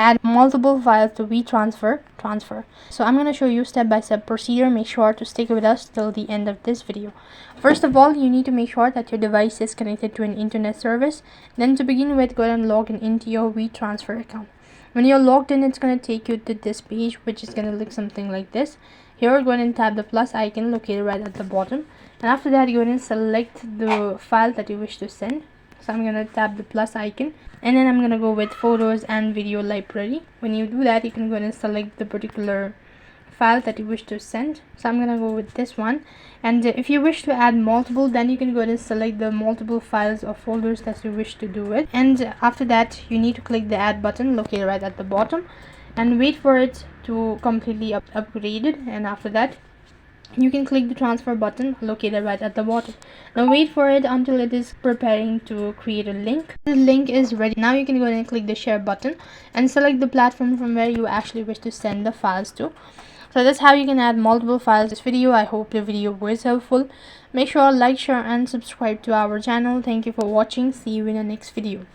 add multiple files to Wetransfer. So I'm going to show you step-by-step procedure. Make sure to stick with us till the end of this video. First of all, you need to make sure that your device is connected to an internet service. Then to begin with, go ahead and log into your Wetransfer account. When you're logged in, it's going to take you to this page, which is going to look something like this. Here, go ahead and tap the plus icon located right at the bottom. And after that, go ahead and select the file that you wish to send. So I'm going to tap the plus icon, and then I'm going to go with photos and video library. When you do that, you can go ahead and select the particular file that you wish to send. So I'm going to go with this one. And if you wish to add multiple, then you can go ahead and select the multiple files or folders that you wish to do it. And after that, you need to click the add button located right at the bottom and wait for it to completely upgraded. And after that, you can click the transfer button located right at the bottom. Now wait for it until it is preparing to create a link. The link is ready. Now you can go ahead and click the share button and select the platform from where you actually wish to send the files to. So that's how you can add multiple files to this video. I hope the video was helpful. Make sure to like, share and subscribe to our channel. Thank you for watching. See you in the next video.